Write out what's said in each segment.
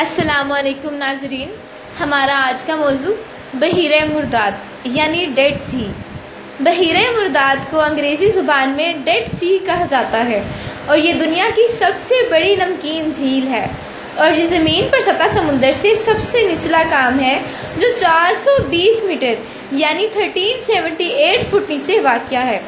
السلام علیکم ناظرین، ہمارا آج کا موضوع بحیرہ مرداد یعنی ڈیڈ سی۔ بحیرہ مرداد کو انگریزی زبان میں ڈیڈ سی کہا جاتا ہے اور یہ دنیا کی سب سے بڑی نمکین جھیل ہے اور یہ زمین پر سطح سمندر سے سب سے نچلا کام ہے جو 420 میٹر یعنی 1378 فٹ نیچے واقع ہے۔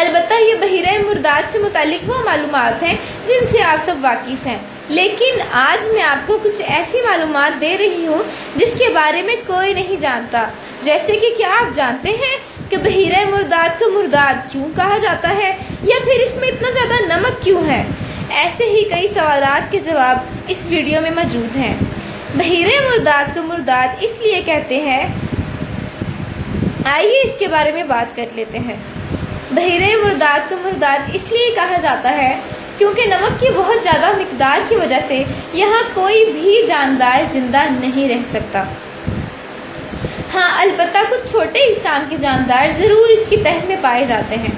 البتہ یہ بحیرہ مرداد سے متعلق وہ معلومات ہیں جن سے آپ سب واقف ہیں، لیکن آج میں آپ کو کچھ ایسی معلومات دے رہی ہوں جس کے بارے میں کوئی نہیں جانتا، جیسے کہ کیا آپ جانتے ہیں کہ بحیرہ مرداد کو مرداد کیوں کہا جاتا ہے یا پھر اس میں اتنا زیادہ نمک کیوں ہے؟ ایسے ہی کئی سوالات کے جواب اس ویڈیو میں موجود ہیں۔ بحیرہ مرداد کو مرداد اس لیے کہتے ہیں، آئیے اس کے بارے میں بات کر لیتے ہیں۔ بحیرہ مرداد کو مرداد اس لیے کہا جاتا ہے کیونکہ نمک کی بہت زیادہ مقدار کی وجہ سے یہاں کوئی بھی جاندار زندہ نہیں رہ سکتا۔ ہاں، البتہ کچھ چھوٹے اجسام کے جاندار ضرور اس کی تہہ میں پائے جاتے ہیں۔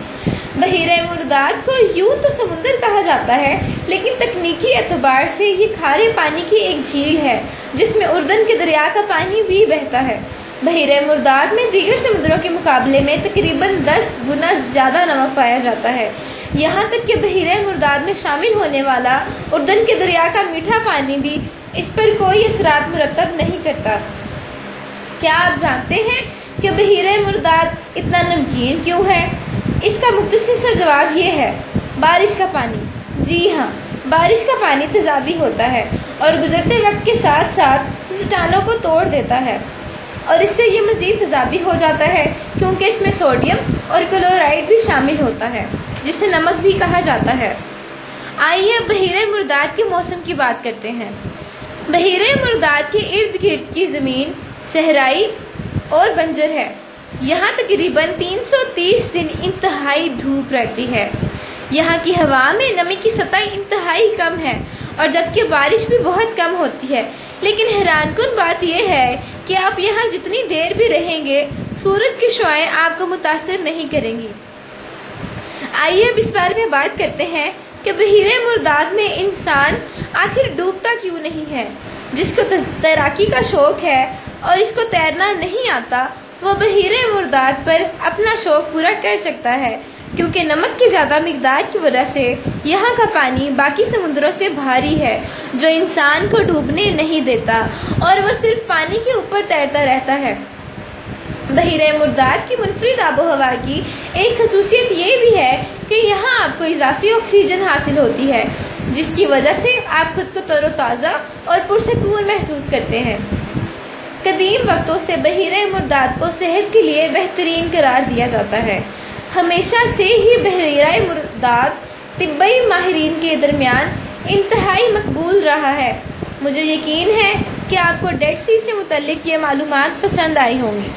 بحیرہ مرداد کو یوں تو سمندر کہا جاتا ہے، لیکن تکنیکی اعتبار سے یہ کھارے پانی کی ایک جھیل ہے جس میں اردن کے دریا کا پانی بھی بہتا ہے۔ بحیرہ مرداد میں دیگر سمندروں کے مقابلے میں تقریباً 10 گنا زیادہ نمک پایا جاتا ہے، یہاں تک کہ بحیرہ مرداد میں شامل ہونے والا اردن کے دریا کا میٹھا پانی بھی اس پر کوئی اثرات مرتب نہیں کرتا۔ کیا آپ جانتے ہیں کہ بحیرہ مرداد اتنا نمکین کیوں ہے؟ اس کا مختصر سا جواب یہ ہے، بارش کا پانی۔ جی ہاں، بارش کا پانی تیزابی ہوتا ہے اور گزرتے وقت کے ساتھ ساتھ چٹانوں کو توڑ دیتا ہے، اور اس سے یہ مزید تیزابی ہو جاتا ہے کیونکہ اس میں سوڈیم اور کلورائڈ بھی شامل ہوتا ہے جسے نمک بھی کہا جاتا ہے۔ آئیے اب بحیرہ مرداد کے موسم کی بات کرتے ہیں۔ بحیرہ مرداد کے ارد گرد کی زمین صحرائی اور بنجر ہے، یہاں تقریباً 330 دن انتہائی دھوپ رہتی ہے۔ یہاں کی ہوا میں نمی کی سطح انتہائی کم ہے اور جبکہ بارش بھی بہت کم ہوتی ہے، لیکن حیران کن بات یہ ہے کہ آپ یہاں جتنی دیر بھی رہیں گے سورج کی شعاعیں آپ کو متاثر نہیں کریں گی۔ آئیے اب اس بارے میں بات کرتے ہیں کہ بحیرہ مرداد میں انسان آخر ڈوبتا کیوں نہیں ہے۔ جس کو تیراکی کا شوق ہے اور اس کو تیرنا نہیں آتا، وہ بحیرہ مرداد پر اپنا شوق پورا کر سکتا ہے، کیونکہ نمک کی زیادہ مقدار کی وجہ سے یہاں کا پانی باقی سمندروں سے بھاری ہے جو انسان کو ڈوبنے نہیں دیتا اور وہ صرف پانی کے اوپر تیرتا رہتا ہے۔ بحیرہ مرداد کی منفرد آب و ہوا کی ایک خصوصیت یہ بھی ہے کہ یہاں آپ کو اضافی آکسیجن حاصل ہوتی ہے، جس کی وجہ سے آپ خود کو تر و تازہ اور پرسکون محسوس کرتے ہیں۔ قدیم وقتوں سے بحیرہ مرداد کو صحت کے لیے بہترین قرار دیا جاتا ہے۔ ہمیشہ سے ہی بحیرہ مرداد طبی ماہرین کے درمیان انتہائی مقبول رہا ہے۔ مجھے یقین ہے کہ آپ کو ڈیڈ سی سے متعلق یہ معلومات پسند آئی ہوں گی۔